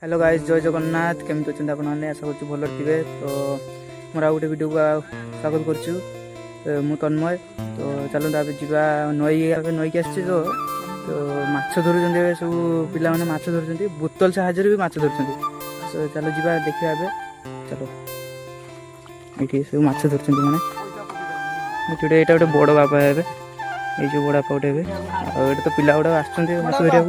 Hello guys, जय जगन्नाथ। केमती अच्छा आपने आशा कर भल थे। तो मोर आ गए वीडियो को स्वागत करुँ। तन्मय। तो चलते आप जा नई आस तो माछ धर सब पिला माछ धर बोतल साहाଯ୍य भी माछ धर। तो चलो जा देखा ए चलो ये सब माछ धर मैंने ये गोटे बड़ बापा है ये जो बड़ा बापा गोटे ये तो पिला गुड़ा आस माछ धरिया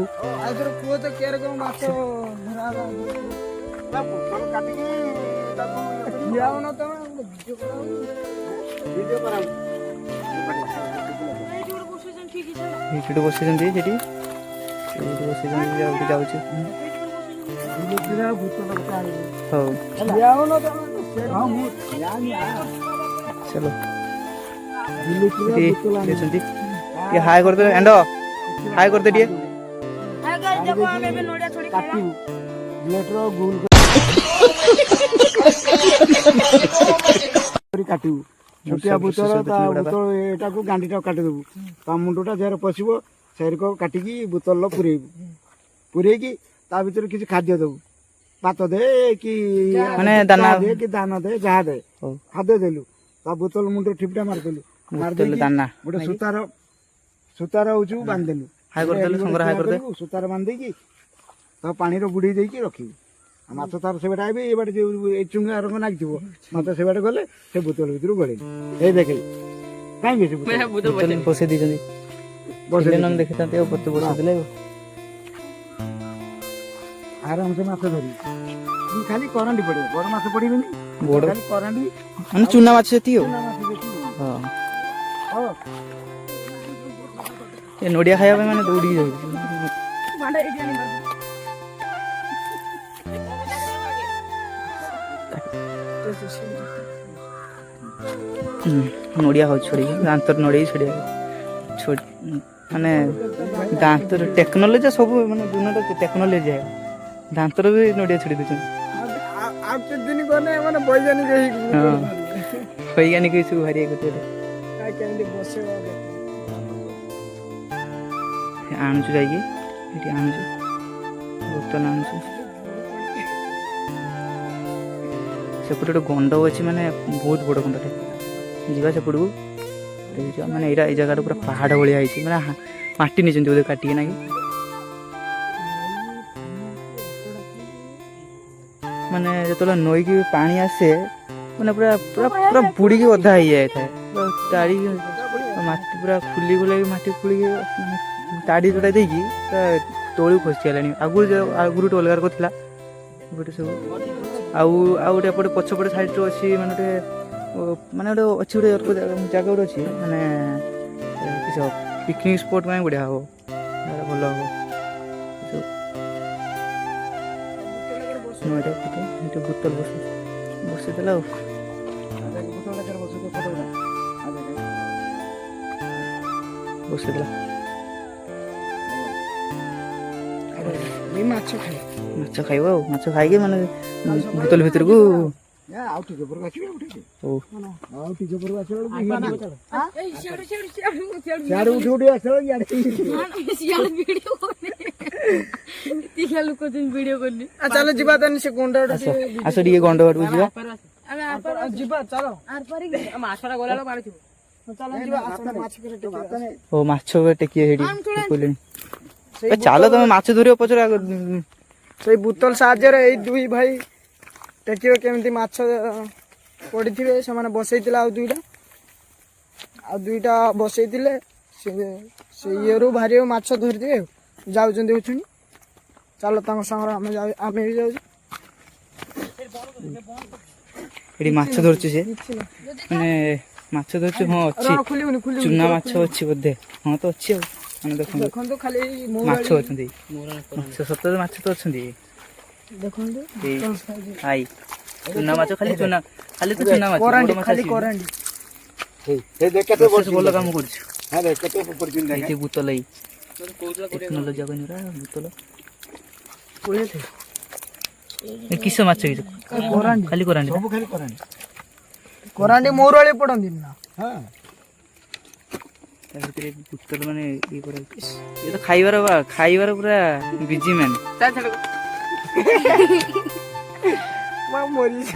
बसी चलो ये हाय करते एंडो हाय करते दिए छोटिया बुतर एटा को गांडीटा काटिदेबू ता मुंडटा जर पशिबो शरीर को काटिकी बोतल पुरेबू पुरेकी ता भीतर किसी खाद्य देबू भात दे कि माने दाना दे कि दाना दे जहा दे खाद्य देलु ता बोतल मुंडे ठिपटा मारदेलु मारदेलु दाना गोटे सुतार होचू बांधदेलु हाय करदेलु संग्रह हाय करदे सुतार बांधेकी ता पानी रो बुड़ी देकी रखिबू माछ तार से बेटा आबे एबाटे जो चुंगा रंग नागिथिबो माछ से बेटा गले से बोतल भितर गले ए देखे काई बेसी बोतल बसे दी जंदी बसे नन देखता ते ऊपर तो बसे दिले आराम से माछ धरी खाली करंडी पड़े बड़ माछ पड़ीबेनी बड़ खाली करंडी माने चुना माछ सेती हो हां हां ए नोडिया खाया माने दौड़ी जाई मांडा एजानी नड़िया हो छोड़ी दांत नड़े छोड़ माने दांत टेक्नोलोजी सब माने दुनिया टेक्नोलोजी है दांत भी नड़िया छोड़ी दे दिन गने माने वैज्ञानिक सब भारी आणुचु जाइए आणुचु बोतल आणुचु सेपटे गोटे गंड अच्छी माने बहुत बड़ गंडटे जीवा सेपट को माने ये जगह पूरा पहाड़ भाई माने माटी नहीं बोधे काटिए ना कि माने जो नई की पानी आसे माने पूरा पूरा पूरा बुड़ी की अधा हो जाए ताड़ी माटी पूरा खुली खुला माटी खुली ताड़ी जोड़ा देकी तोड़ खसी आगुरी आगुरी गोटे अलग रखा गोटे सब आउ गोटे एपटे पछपटे साइड अच्छी माने माने गोटे अच्छी गोटे जगह गोटे अच्छी माने पिकनिक स्पॉट में बढ़िया हम भल हम बोतल बसला बसला माछ खाइब माछ खाई माने बोतल भीतर को चलो जीवा तन से गोंडा आस टिके गंड बाटू जीवा चलो माछरा गला पानी थिबो ओ माछ टेकिए हेडी चलो तुम माछ धरियो पचर से बोतल साहाଯ୍य दुई भाई टेकियो केमती माछ पड़ी थे से बसई आ दुईटा बसई से ये भारी माछ धरी जाऊँ चलो संगे आम भी जाऊ माछ धरछु से माने माछ धरछु हाँ अच्छी चुना माछ अच्छी बोधे हाँ तो अच्छी माने देखो खाली माछ अच्छी सतत माछ तो अच्छी हाई चुना माछ खाली चुना खाली तो चुना माछ खाली कोरांडी हे देख केते बोल काम करछु हां देख केते पड़छिन ये बोतल है टेक्नोलॉजी जगह निरा बोतल कोले थे किस माछ है कोरांडी खाली कोरांडी सब खाली कोरांडी कोरांडी मोर वाले पड़न दिन ना हां बोतल माने ये तो खाइबार पूरा बिजी मैन ମରିଛି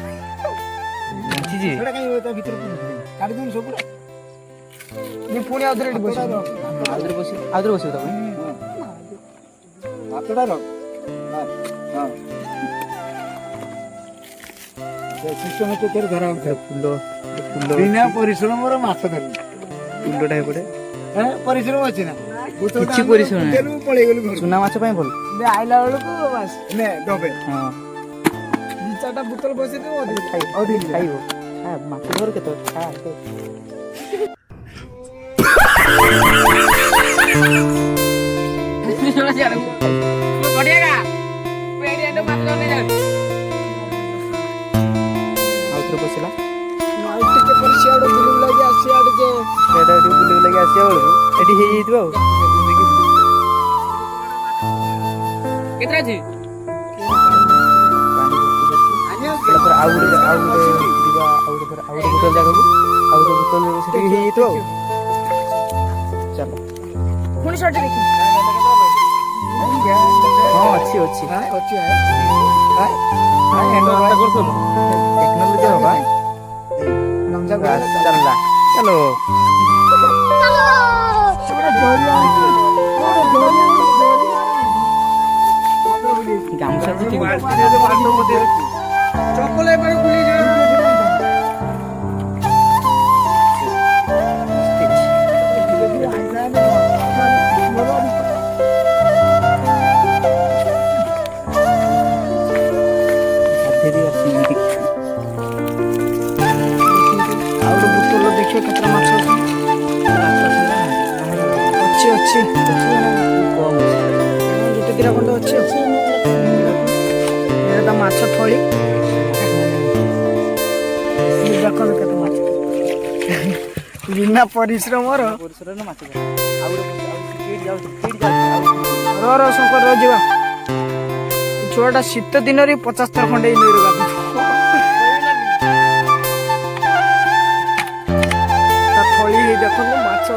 ବଞ୍ଚିଛି ସେଟା କାଇଁ ତା ଭିତରେ କାଟି ଦଉନି ସବୁ ପୁଣି ଆଉଥରେ ଏଠି ବସିବ ଆଉଥରେ ବସିବ ତାକୁ ହାତଟା ରଖ ହଁ ସିଷ୍ଟମ କେତେ ଧରା ଫୁଲ ଫୁଲ ବିନା ପରିଶ୍ରମର ମାଛ ଧରିବି ଫୁଲଟା ଏପଟେ ପରିଶ୍ରମ ଅଛି ନା କିଛି ପରିଶ୍ରମ ନାହିଁ। ପଳେଇ ଗଲୁ ଘରକୁ ଚୁନା ମାଛ ପାଇଁ ଭଲ ଆଇଲା ବେଳକୁ ବାସ୍ ନେ ଡବେ ହଁ ଦି ଚାରିଟା ବୋତଲ ବସେଇଦେବ ଖାଇବ ମାଛ ଧର କେତେ ଆଉଥରେ ବସିଲା ଟିକେ ପରେ ସିଆଡେ ବୁଲି ବୁଲାକି ଆସିଆଡେ ଯେ ସେଇଟା ଟିକେ ବୁଲି ବୁଲାକି ଆସିବା ବେଳକୁ ଏଠି ହେଇଯାଇଥିବ ଆଉ କେତେଟା ଅଛି ତାପରେ ଆଉ ଗୋଟେ ଯିବା ଆଉ ଗୋଟେ ବୋତଲ ଜାଗାକୁ ଆଉ ଗୋଟେ ବୋତଲ ସେଠି ହେଇଯାଇଥିବ ଆଉ ଚାଲ ପୁଣି ସର୍ଟ ଦେଖି ହଁ ଅଛି ଅଛି ଟେକ୍ନୋଲୋଜି ହବା ଚାଲିଲା ଚାଲୋ ଗାମୁଛା ଠିକ ଚପଲ ଏପଟେ ବୁଲି ଅଛି ଗୋଟେ ଦିଟା ଖଣ୍ଡେ ଅଛି ତା ମାଛ ଥଳି ଦେଖନ୍ତୁ କେତେ ମାଛ ବିନା ପରିଶ୍ରମର ର ଶଙ୍କର ଯିବା ଛୁଆଟା ଶୀତ ଦିନରେ 50 ଥର ଖଣ୍ଡେ ନଈରେ ଗାଧୁଛି ତା ଥଳି ଦେଖନ୍ତୁ ମାଛ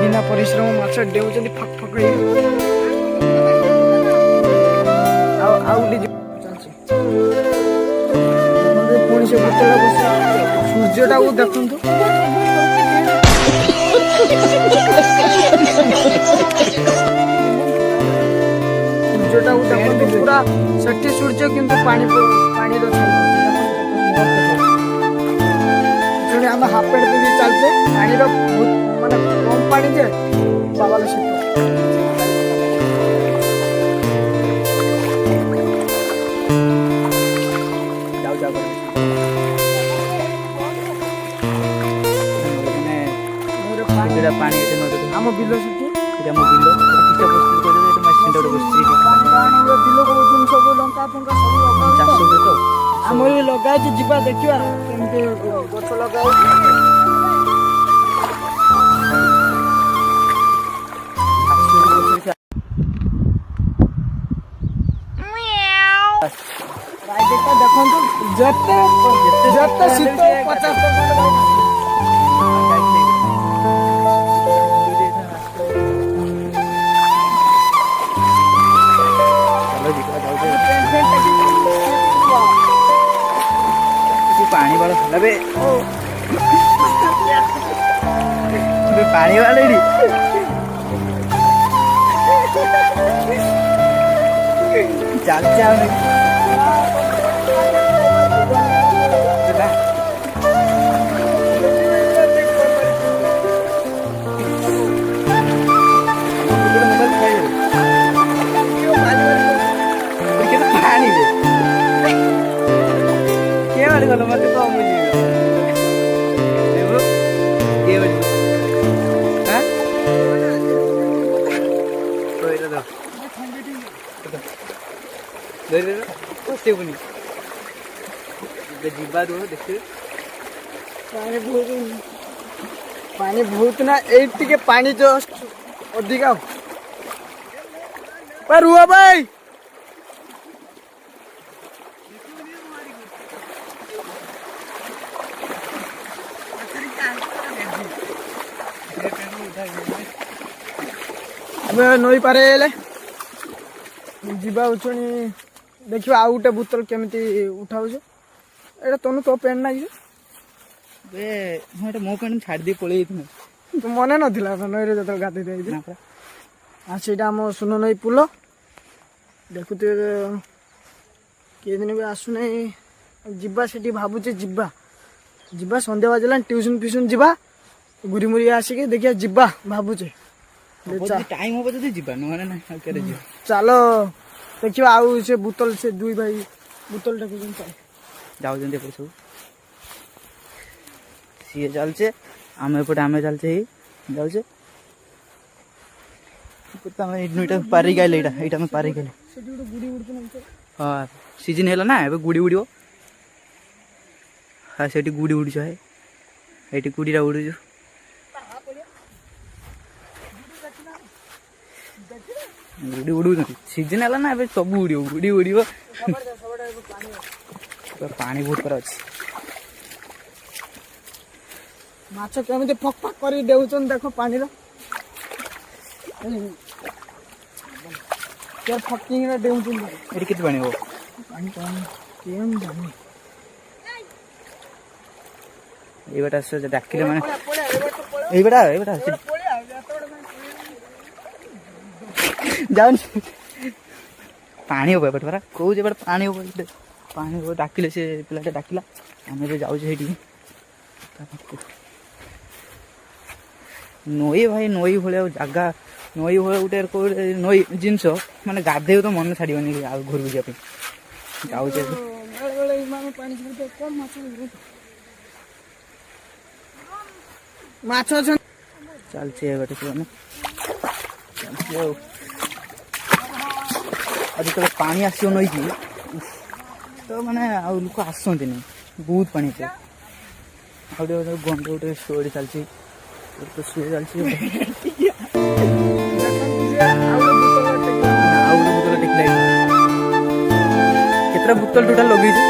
ବିନା ପରିଶ୍ରମ ମାଛ ଡେଉଛନ୍ତି ଫକ୍ ଫକ୍ ହେଇ ଆଉ ଗୋଟେ ଚାଲିଛି ପୁଣି ସେ ବୋତଲ ବସି ସୂର୍ଯ୍ୟଟାକୁ ଦେଖନ୍ତୁ ସୂର୍ଯ୍ୟଟାକୁ ଦେଖନ୍ତୁ ପୁରା ସେଠି ସୂର୍ଯ୍ୟ କିନ୍ତୁ ପାଣିର ଛାଇ ଆମେ ହାଫ ପ୍ୟାଣ୍ଟ ପିନ୍ଧି ଚାଲିଛେ ପାଣିର ମାନେ କମ୍ ପାଣି ଯେ ବାବାଲ ଶୀତ ପାଣି ଏଠି ନଦୀ ଆମ ବିଲ ସେଠି ଆମ ବିଲ କିଛିଟା ପ୍ରସ୍ତୁତ କରିଦେବେ ଏଠି ମେସିନ୍ଟା ଗୋଟେ ବସିଛି ବିଲ କରୁଛନ୍ତି ସବୁ ଲଙ୍କା ଫଙ୍କା ସବୁ ଚାଷ ହୁଏ ତ ଆମର ବି ଲଗା ହେଇଛି ଯିବା ଦେଖିବା କେମିତି ଗଛ ଲଗା ହେଇଛି ଦେଖନ୍ତୁ ଯେତେ ଶୀତ 50 ପାଣି ବାଳ ହେଲା ବେ ପାଣି ବାଳ ଏଠି ଚାଲିଛି ଆମେ ଗଲ ମତେ କମ ବସିବୁନି ଯିବା ରୁହ ଦେଖିବେ ପାଣି ବହୁତ ନା ଏଇଠି ଟିକେ ପାଣି ଜଷ୍ଟ ଅଧିକା ରୁହ ଭାଇ ଏବେ ନଈ ପାରେ ହେଲେ ଯିବା ଉଛୁଣି ଦେଖିବା ଆଉ ଗୋଟେ ବୋତଲ କେମିତି ଉଠାଉଛୁ। ଏଇଟା ତନୁ ତୋ ପେଣ୍ଟ ନାଇଁ ବେ ମୁଁ ଏଇଟା ମୋ ପାଇଁ ଛାଡ଼ି ଦେଇ ପଳେଇ ଯାଇଥିଲି। ତୁ ମନେ ନଥିଲା ନଈରେ ଯେତେବେଳେ ଗାଧେଇ ଦେଇଥିଲି। ନା ପରା। ଆଉ ସେଇଟା ଆମ ସୁନ ନଈ ପୁଲ ଦେଖୁଥିବେ କିଏ ଦିନ ବି ଆସୁନାହିଁ। ଯିବା ସେଠି ଭାବୁଛେ ଯିବା ସନ୍ଧ୍ୟା ବାଜିଲାଣି ଟ୍ୟୁସନ ଫ୍ୟୁସନ ଯିବା ଗୁରିମୁରି ଆସିକି ଦେଖିବା ଯିବା ଭାବୁଛେ। ଟାଇମ୍ ହବ ଯଦି ଯିବା ନହେଲେ ନାହିଁ ଆଉ କେବେ ଯିବା। ଚାଲ ଦେଖିବା ଆଉ ସେ ବୋତଲ ସେ ଦୁଇ ଭାଇ ବୋତଲଟା ଯାଉଛନ୍ତି ଏପଟେ ସବୁ ସିଏ ଚାଲୁଛେ ଆମେ ଏପଟେ ଆମେ ଚାଲୁଛେ ଏଇ ଯାଉଛେ ଆମେ ଏଇଟା ପାରିକି ଆଇଲେ ଏଇଟା ଆମେ ପାରିକି ଆଇଲେ। ସେଠି ଗୋଟେ ଗୁଡ଼ି ଉଡ଼ୁଛି ନା ହଁ ସିଜିନ୍ ହେଲା ନା ଏବେ ଗୁଡ଼ି ଉଡ଼ିବ। ହଁ ସେଇଠି ଗୁଡ଼ି ଉଡ଼ୁଛ ହେ ଏଇଠି ଗୁଡ଼ିଟା ଉଡ଼ୁଛୁ। ଗୁଡ଼ି ଉଡ଼ୁଛନ୍ତି ସିଜିନ୍ ହେଲା ନା ଏବେ ସବୁ ଉଡ଼ିବ ଗୁଡ଼ି ଉଡ଼ିବ। ପାଣି ବହୁତ ଖରା ଅଛି। ମାଛ କେମିତି ଫକ୍ ଫକ୍ କରି ଦେଉଛନ୍ତି ଦେଖ ପାଣିର ଫକିଂରେ ଦେଉଛନ୍ତି। ଏଠି କେତେ ପାଣି ହବ? ପାଣି କମ୍ କେମ୍ ଜାଣି ଏଇବାଟା ଆସ ଡାକିଲେ ମାନେ ଏଇବାଟା ଯାଉନି ପାଣି ହବ ଏପଟେ ପରା କହୁଛି ଏପଟେ ପାଣି ହବ ପାଣି ହବ ଡାକିଲେ ସେ ପିଲାଟା ଡାକିଲା ଆମେ ଏବେ ଯାଉଛୁ ସେଇଠିକି। ନଈ ଭାଇ ନଈ ଭଳିଆ ଜାଗା ନଈ ଭଳିଆ ଗୋଟେ ନଈ ଜିନିଷ ମାନେ ଗାଧେଇବ ତ ମନ ଛାଡ଼ିବନି ଆଉ ଘରକୁ ଯିବା ପାଇଁ ଯାଉଛେ ଏବେ। ବେଳେବେଳେ ପାଣି କମ୍ ମାଛ ଅଛନ୍ତି ଚାଲିଛି ଏବାଟେ ସେମାନେ ଚାଲିଛି ଆଉ ଯେତେବେଳେ ପାଣି ଆସିବ ନଈକି ତ ମାନେ ଆଉ ଲୋକ ଆସନ୍ତିନି ବହୁତ ପାଣି ଅଛି। ଆଉ ଗୋଟେ ଗଣ୍ଡ ଗୋଟେ ଶୋଡ଼ି ଚାଲିଛି ତ ଶୋଇ ଚାଲିଛି ଆଉ ଗୋଟେ ବୋତଲ ଟେକିଲା କେତେଟା ବୋତଲ ଟୋଟାଲ ଲଗେଇଛୁ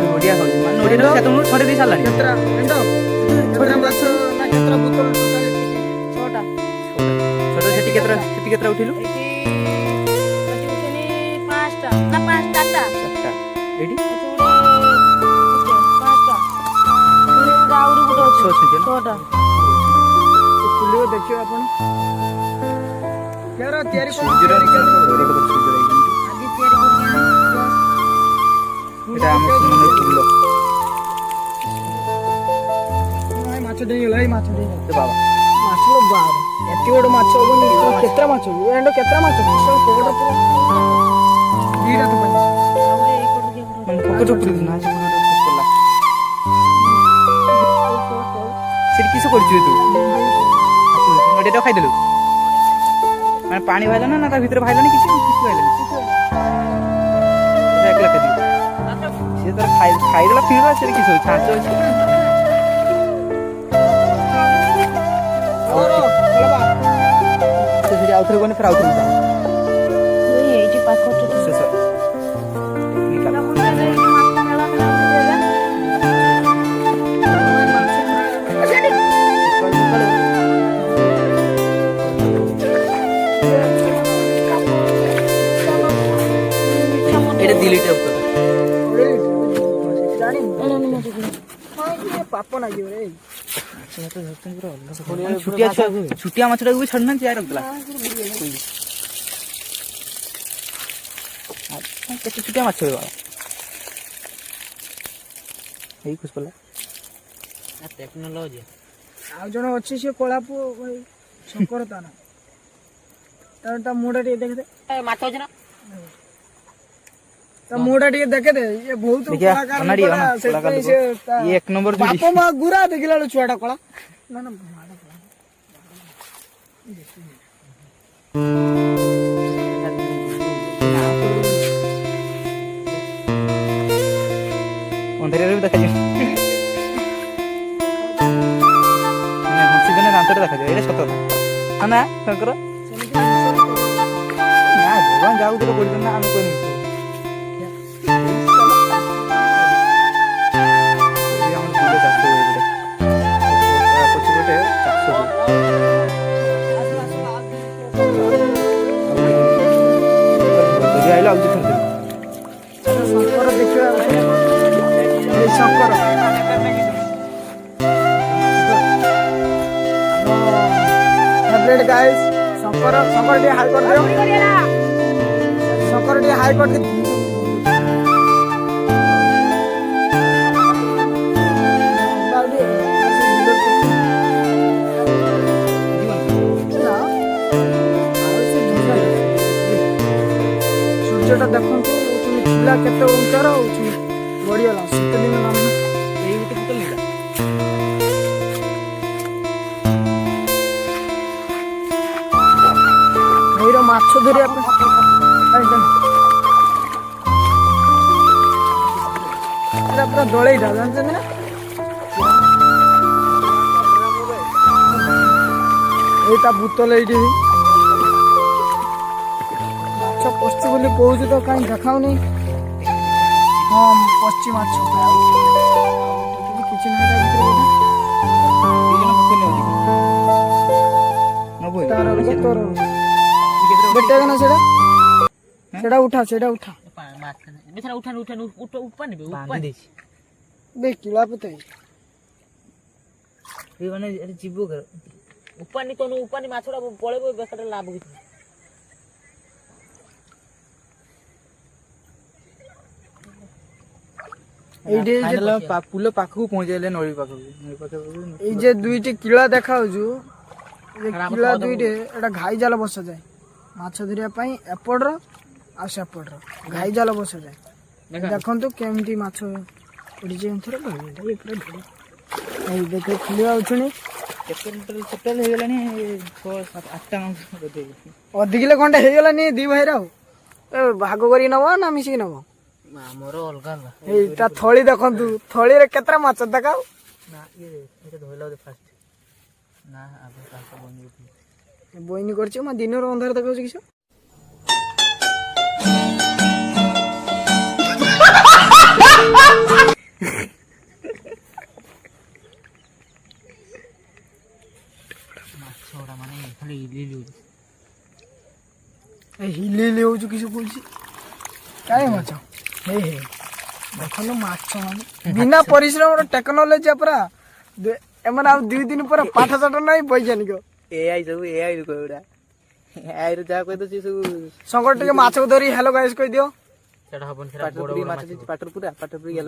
ନଡ଼ିଆ ଖାଉଛି ମାନେ ନଡ଼ିଆ କେତେବେଳେ ଛଡ଼େଇ ଦେଇ ସାରିଲାଣି। କେତେଟା ମାଛ ନା କେତେଟା ବୋତଲ ଛଅଟା ଛୋଟ ସେଠି କେତେଟା ଉଠିଲୁ? ପାଞ୍ଚଟା ନା ଚାରିଟା ଚାରିଟା ଏଇଠି ଆହୁରି ଗୋଟେ ଅଛି ଅଛନ୍ତି ନା? ଛଅଟା। ଖୋଲିବ ଦେଖିବ ଆପଣ ତିଆରି ସୂର୍ଯ୍ୟର ଆଜି ତିଆରି ଏଇଟା ଆମ ସୁନ୍ଦର ଫୁଲ ମାଛ ଡେଇଗଲା ଏଇ ମାଛ ଡେଇଗଲା ବାବା ମାଛ ଲୋ ବାବା ଏତେ ବଡ଼ ମାଛ ହବନି କେତେଟା ମାଛ କେତେଟା ମାଛ ଦିଟା ତ ପାଇଁ ମାନେ ପକେଟ ଉପରେ ନା ସେଠି କିସ କରୁଛୁ ତୁ ନଡ଼ିଆଟା ଖାଇଦେଲୁ ମାନେ ପାଣି ବାହାରିଲା ନା ତା ଭିତରେ ବାହାରିଲାନି କିଛି ବାହାରିଲାନି ଏକଲା ଖାଇଦେଲୁ ସିଏ ତାର ଖାଇଦେଲା ଫିଙ୍ଗିଲା ସେଠି କିଛି ଛାଞ୍ଚ ଅଛି ସେଠି ଆଉଥରେ ଗଲେ ଫେର ଆଉଥରେ ଏଇଠି ପାଖ ଶେଷ এটা দিলিটা উপরে ପାପ ନାଗିବ ରେ ଛୁଟିଆ ମାଛଟାକୁ ବି ଛାଡୁନାହାନ୍ତି ୟାର ରଖିଥିଲା କେତେ ଛୁଟିଆ ମାଛ ହେବା ଏଇ ଖୁସି ପଡ଼ିଲା ଟେକ୍ନୋଲୋଜି ଆଉ ଜଣେ ଅଛି ସେ କଳା ପୁଅ ଭାଇ ଶଙ୍କର ତା ନା ତାର ତା ମୁହଁଟା ଟିକେ ଦେଖିଦେ ମାଛ ଅଛି ନା ତା ମୁହଁଟା ଟିକେ ଦେଖେଦେ ଇଏ ବହୁତ କଳାକାର ଲୋକଟା, ସେଥିପାଇଁ ସେ ତା- ଏକ ନମ୍ବର ବାପ ମା ଗୁରା ଦେଖିଲା ବେଳୁ ଛୁଆଟା କଳା ନା ନା ମାଡା କଳା। ଅନ୍ଧାରିଆରେ ବି ଦେଖାଯିବ ହସିଦେଲେ ଦାନ୍ତଟା ଦେଖାଯିବ ଏଇଟା ସତ କଥା ହଁ ନା ତାଙ୍କର ସେମିତି ଜିନିଷ ନା ଭଗବାନ ଯାଉଥିଲେ କରୁଛନ୍ତି ନା ଆମେ କହିନି ପଛପଟେ ଚାଷ ଶଙ୍କର ଟିକେ ହାଇ କରିଦିଅ ଶଙ୍କର ଟିକେ ହାଇ କରିଦିଅ ସୂର୍ଯ୍ୟଟା ଦେଖନ୍ତୁ ଥିଲା କେତେ ଉଞ୍ଚାର ହଉଛି ବଢିଗଲା ଶୀତ ଦିନ ନାମ ଏଇ ଗୋଟେ ପୁତଲ ନେଇଟା ଏଇର ମାଛ ଧରିବା ପାଇଁ ଏଇଟା ପୁରା ଦଳେଇଟା ଜାଣିଛନ୍ତି ନା ଏଇଟା ବୁତଲ ଏଇଠି ମାଛ ପଶୁଛି ବୋଲି କହୁଛୁ ତ କାହିଁ ଦେଖାଉନି ହଁ ପଶୁଛି ମାଛ କିଛି ନାହିଁ ତା ଭିତରେ ତାର ଅଲଗା ତୋର ଅଲଗା ବେଟା ନା ସେଟା ଉଠା बेचारा उठान उठान ऊपर नहीं ऊपर ବେ କିଳା ପତାଇ ये माने अरे जीवो कर ऊपर नहीं तो ऊपर नहीं माछड़ा पड़े बेकार लाभ किसी এইটি पुल पाखु पहुंचले नळी पाखु এই যে দুইটি কিଳା দেখাଉଛୁ କିଳା ଦୁଇଟି ଏଟା ଘାଇ ଜାଲ ବସାଯାଏ ମାଛ ଧରିବା ପାଇଁ ଏପଟର ଆଉ ସେପଟର ଘାଇ ଜାଲ ବସାଯାଏ ଦେଖନ୍ତୁ କେମିତି ମାଛ ପଡ଼ିଛି ଏଥର ଏଇ ଦେଖ ଖୁଲି ଆଉଛୁଣି ଟୋଟାଲ ହେଇଗଲାଣି 6-7-8ଟା ଅଧିକିଲେ ଖଣ୍ଡେ ହେଇଗଲାନି ଦି ଭାଇର ଆଉ ଏ ଭାଗ କରିକି ନବ ନା ମିଶିକି ନବ ଆମର ଅଲଗା ଅଲଗା ଏଇଟା ଥଳି ଦେଖନ୍ତୁ ଥଳିରେ କେତେଟା ମାଛ ଦେଖାଉ ନା ଏଟା ଧଇଲା ଫାଷ୍ଟ ନା ଆଗ କାହା ବନି ବଇନି କରିଛି ମା ଦିନର ଅନ୍ଧାର ଦେଖାଉଛି କିସ ମାଛଟା ମାନେ ଖାଲି ହିଲି ହିଲି ହଉଛୁ କିସ କହୁଛି କାହିଁ ମାଛ ହେ ହେ ଦେଖନ୍ତୁ ମାଛ ମାନେ ବିନା ପରିଶ୍ରମର ଟେକ୍ନୋଲୋଜି ପୁରା ଏମାନେ ଆଉ 2 ଦିନ ପରେ ପାଠ ସାଠ ନାହିଁ ବୈଜ୍ଞାନିକ ଏଆଇ ସବୁ ଏଆଇ ରୁ କହିଗୁଡା ଏଆଇ ରୁ ଯାହା କହିଦ ସେ ସବୁ ସଙ୍ଗର ଟିକେ ମାଛକୁ ଧରି ହେଲୋ ଗାଇସ୍ କହିଦିଅ ସେଟା ହବନି ସେଟା ପାଟର ପୁରୀ ମାଛ ପାଟର ପୁରୀ ଗେଲ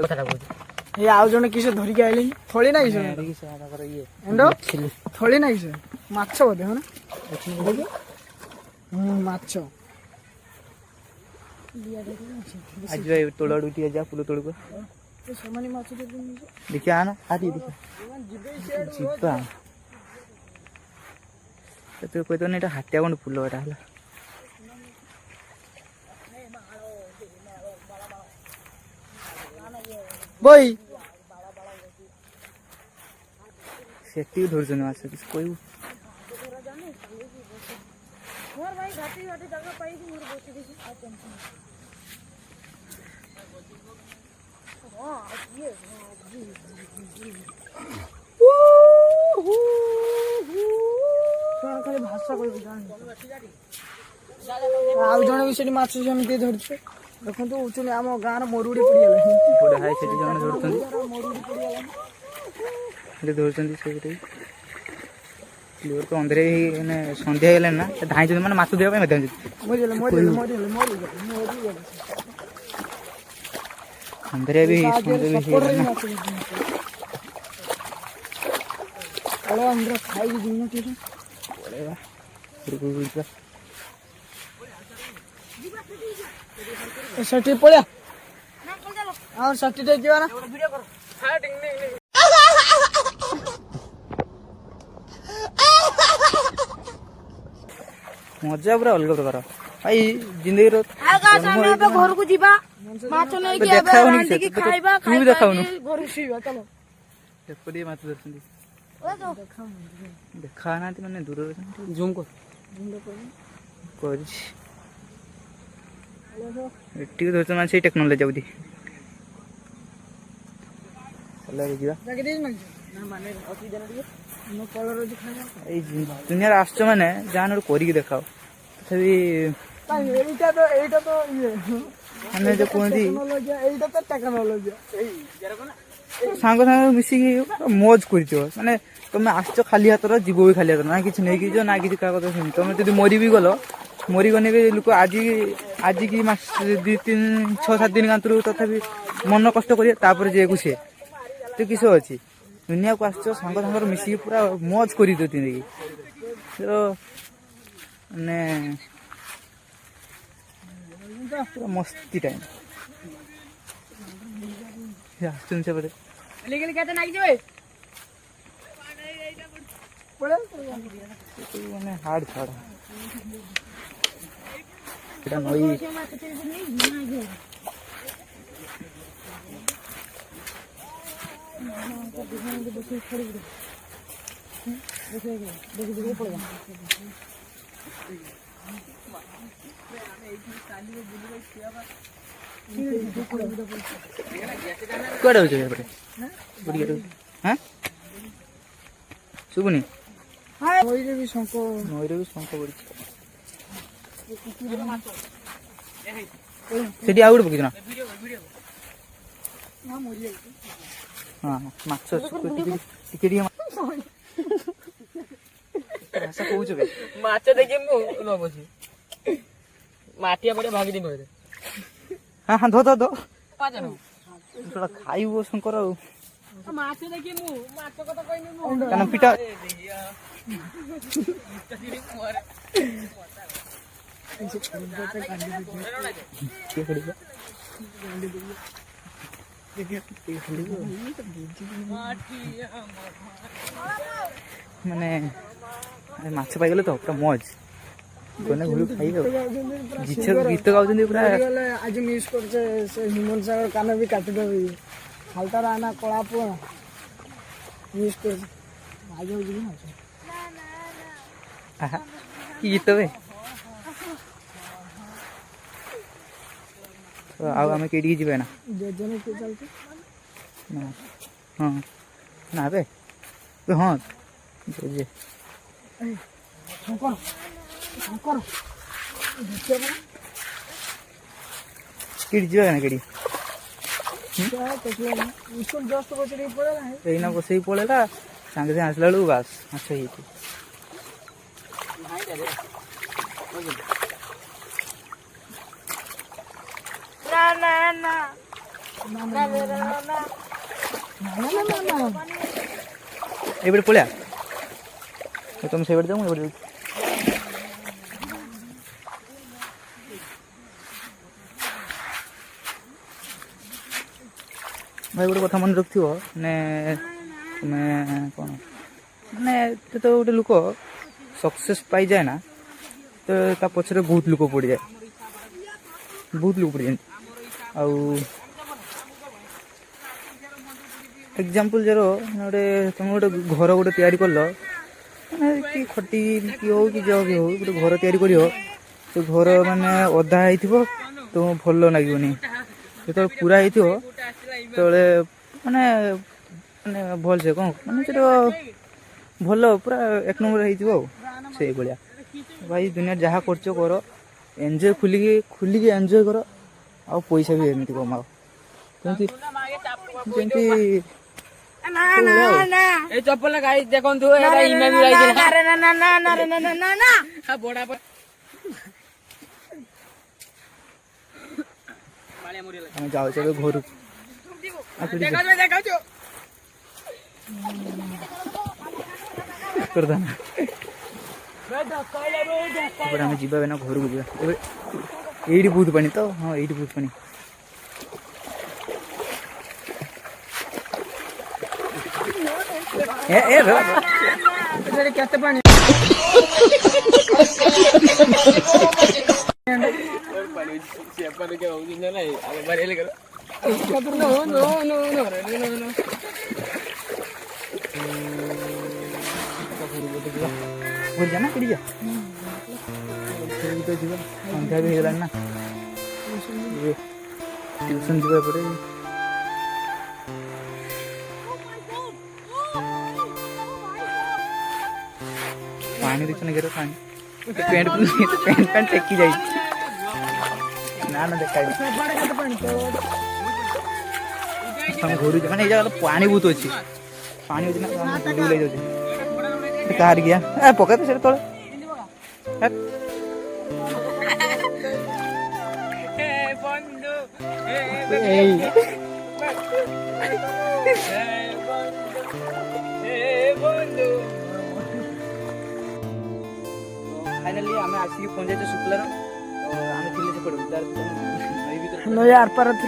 ଏଇ ଆଉ ଜଣେ କିସ ଧରିକି ଆଇଲେନି ଥଳି ନାହିଁ ସେ ଏଣ୍ଡ ଥଳି ନାହିଁ ସେ ମାଛ ବୋଧେ ହଁ ମାଛ ଆଜି ଭାଇ ତୋଳ ଆଡୁ ଟିକେ ଯା ଫୁଲ ତୋଳକୁ ସେମାନେ ମାଛ ଦେଖିଆ ଆନ ଆଜି ଦେଖିଆ ଯିବା ତୁ କହିଦନି ଏଇଟା ହାଟିଆ କଣ ଫୁଲ ଏଟା ହେଲା ବଇ ସେଠି ଧରୁଛନ୍ତି ମାଛ କିଛି କହିବୁ ଖାଲି ଭାଷା କହିବି ଆଉ ଜଣେ ବି ସେଠି ମାଛ ସେମିତି ଧରିছে ଦେଖନ୍ତୁ ଉଚୁନି ଆମ ଗାଁର ମରୁଡି ପଡିଗଲାଣି ଗୋଟେ ହାଇ ସେଠି ଜଣେ ଧରୁଛନ୍ତି ଧରୁଛନ୍ତି ସେଇଠି ତ ଅନ୍ଧରେ ମାନେ ସନ୍ଧ୍ୟା ହେଇଗଲାଣି ନା ଧାଇଁଛନ୍ତି ମାନେ ମାଛ ଦେବା ପାଇଁ ଧାଇଁଛନ୍ତି ସନ୍ଧ୍ୟାରେ ବି ଖାଇକି ଯିବୁ ସେଠି ପଳେଆ ଆଉ ସେଠି ଯିବା ନା ମଜା ପୁରା ଅଲଗା ପ୍ରକାର ଭାଇ ଜିନ୍ଦଗିର ଘରକୁ ଯିବା ମାଛ ନେଇକି ରାନ୍ଧିକି ଖାଇବା ତୁ ବି ଦେଖାଉନୁ ଘରକୁ ଶୋଇବା ଚାଲ ଏପଟେ ମାଛ ଧରୁଛନ୍ତି ଦେଖା ନାହାନ୍ତି ମାନେ ଦୂରରେ ଜୁମ୍ କରିଛି ଏଠିକି ଧରୁଛନ୍ତି ମାନେ ସେଇ ଟେକ୍ନୋଲୋଜି ବୋଧେ ଯିବା ଏଇ ଦୁନିଆରେ ଆସୁଛ ମାନେ ଯାହା ଗୋଟେ କରିକି ଦେଖାଅ ତଥାପି ଏଇଟା ତ ଇଏ ମାନେ ଯୋଉ କୁହନ୍ତି ଏଇଟା ତ ଟେକ୍ନୋଲୋଜି ସାଙ୍ଗ ସାଙ୍ଗ ମିଶିକି ମଜ କରିଥିବ ମାନେ ତମେ ଆସିଛ ଖାଲି ହାତର ଯିବ ବି ଖାଲି ହାତର ନା କିଛି ନେଇକି ଯିବ ନା କିଛି କାହା କଥା ଶୁଣି ତମେ ଯଦି ମରି ବି ଗଲ ମରିଗଲେ ବି ଲୋକ ଆଜି କି ମାସ 2-3-6-7 ଦିନ କାନ୍ତରୁ ତଥାପି ମନ କଷ୍ଟ କରିବେ ତାପରେ ଯିବାକୁ ସିଏ ତ କିସ ଅଛି ଦୁନିଆକୁ ଆସିଛ ସାଙ୍ଗ ସାଙ୍ଗର ମିଶିକି ପୁରା ମଜ କରିଦିଅ ତିନିକି ମାନେ ପୁରା ମସ୍ତି ଟାଇମ୍ ଆସୁଛନ୍ତି ସେପଟେ ମାନେ ହାର୍ଡ ଛାଡ଼ এটা নই କୁଆଡ଼େ ଯାଉଛ ଏପଟେ ହଁ ଶୁଭୁନି ନଈରେ ବି ଶଙ୍ଖ ପଡ଼ିଛି ସେଠି ଆଉ ଗୋଟେ ପକେଇଛ ନା ହଁ ମାଛ ଟିକେ ଟିକେ ଭାଷା କହୁଛ ବେ ମାଛ ଦେଖି ମୁଁ ନ ବୁଝି ମାଟିଆ ପଡିଆ ଭାଗିଦି କହିଦେ ହଁ ହଁ ଧୋ ପାଜନ ଖାଇବ ଶଙ୍କର ଆଉ ମାଛ ଦେଖି ମୁଁ ମାଛ କଥା କହିନି ମୁଁ କାରଣ ପିଠା ମାନେ ମାଛ ପାଇଗଲେ ତ ପୁରା ମଜ ଗନେ ଘରୁ ଖାଇବେ ଗୀତ ଗାଉଛନ୍ତି ପୁରା ଆଜି ମିସ୍ କରୁଛେ ସେ ହିମନ୍ତ ସାଗର କାନ ବି କାଟିଦେବି ହାଲତା ରାନା କଳା ପୁଅ ମିସ୍ କରୁଛେ ଆଜି ହଉଛି କି ଆହା କି ଗୀତ ବେ ଆଉ ଆମେ କେଇଠିକି ଯିବେ ନା ଯୋଜନ କିଏ ଚାଲିଛି ନା ହଁ ନା ବେ ହଁ ଯେ ଶଙ୍କର କେଠି ଯିବା ନା କେଠି ଜଷ୍ଟ ବସିକି ପଳେଇଲା ଏଇନା ବସେଇକି ପଳେଇଲା ସାଙ୍ଗେ ସାଙ୍ଗେ ଆସିଲା ବେଳକୁ ବାସ୍ ମାଛ ହେଇଛି ଏପଟେ ପଳେଆ ତମେ ସେଇପଟେ ଯାଉ ମୁଁ ଏପଟେ ଯାଉଛି ଭାଇ ଗୋଟେ କଥା ମନେ ରଖିଥିବ ମାନେ ତୁମେ କ'ଣ ମାନେ ତ ଗୋଟେ ଲୋକ ସକ୍ସେସ୍ ପାଇଯାଏ ନା ତ ତା ପଛରେ ବହୁତ ଲୋକ ପଡ଼ିଯାଏ ଆଉ ଏକ୍ଜାମ୍ପଲ୍ ଯାର ଗୋଟେ ତୁମେ ଗୋଟେ ଘର ଗୋଟେ ତିଆରି କଲ ମାନେ କି ଖଟି କି ହଉ କି ଯାହା ବି ହଉ ଗୋଟେ ଘର ତିଆରି କରିବ ସେ ଘର ମାନେ ଅଧା ହେଇଥିବ ତ ଭଲ ଲାଗିବନି ଯେତେବେଳେ ପୁରା ହେଇଥିବ ସେତେବେଳେ ମାନେ ମାନେ ଭଲସେ କ'ଣ ମାନେ ସେଟା ଭଲ ପୁରା 1 ନମ୍ବର ହେଇଯିବ ଆଉ ସେଇଭଳିଆ ଭାଇ ଦୁନିଆରେ ଯାହା କରୁଛ କର ଏନ୍ଜୟ ଖୁଲିକି ଏନ୍ଜୟ କର ଆଉ ପଇସା ବି ଏମିତି କମାଅ ଯେମିତି ଏ ଚପଲ ଗାଈ ଦେଖନ୍ତୁ ଆମେ ଯାଉଛୁ ଏବେ ଘରକୁ ଏପଟେ ଆମେ ଯିବା ନା ଘରକୁ ଯିବା ଏବେ ଏଇଠି ବହୁତ ପାଣି ତ ହଁ ଏଇଠି ବହୁତ ପାଣି କେତେ ପାଣି ବୁଝା ନା କେଠି ଯା ଯିବା ସନ୍ଧ୍ୟା ବି ହେଇଗଲାଣି ନା ଟ୍ୟୁସନ୍ ଯିବା ଏପଟେ ପାଣି ଦେଇଛ ଘେର ପାଣି ପ୍ୟାଣ୍ଟ ଟେକି ଯାଇଛି ନା ଦେଖା ଆମେ ଘରୁ ମାନେ ଏଇ ଜାଗାରେ ପାଣି ବହୁତ ଅଛି ପାଣି ଅଛି ନା ଭିଡ଼ିଓ ଲାଗି ଯାଉଛି କାହାର ଗିଆ ପକାଇ ତ ସେଟା ତଳେ ଏଇ फाइनाली आम आसिक पहुँचे शुक्लार आम थे नई भर नई आरपार थी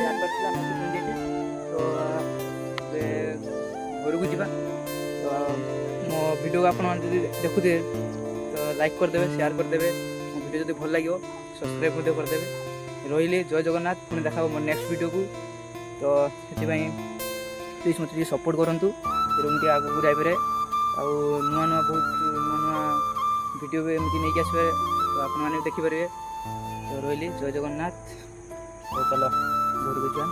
तो घर को जा तो मो वीडियो को आप देखुए तो लाइक करदे शेयर करदे मो वीडियो जो भल लगे सब्सक्राइब करदे रही जय जगन्नाथ पुणी देखा मोर नेक्स्ट वीडियो को तो से प्लीज मत सपोर्ट करूँ मुझे आगे जापे आउ नुआ नुआ बहुत नुआ नुआ वीडियो भी एमती नहीं आसवे तो आपने देखिपारे तो रही जय जगन्नाथ तो चलो घर को जा।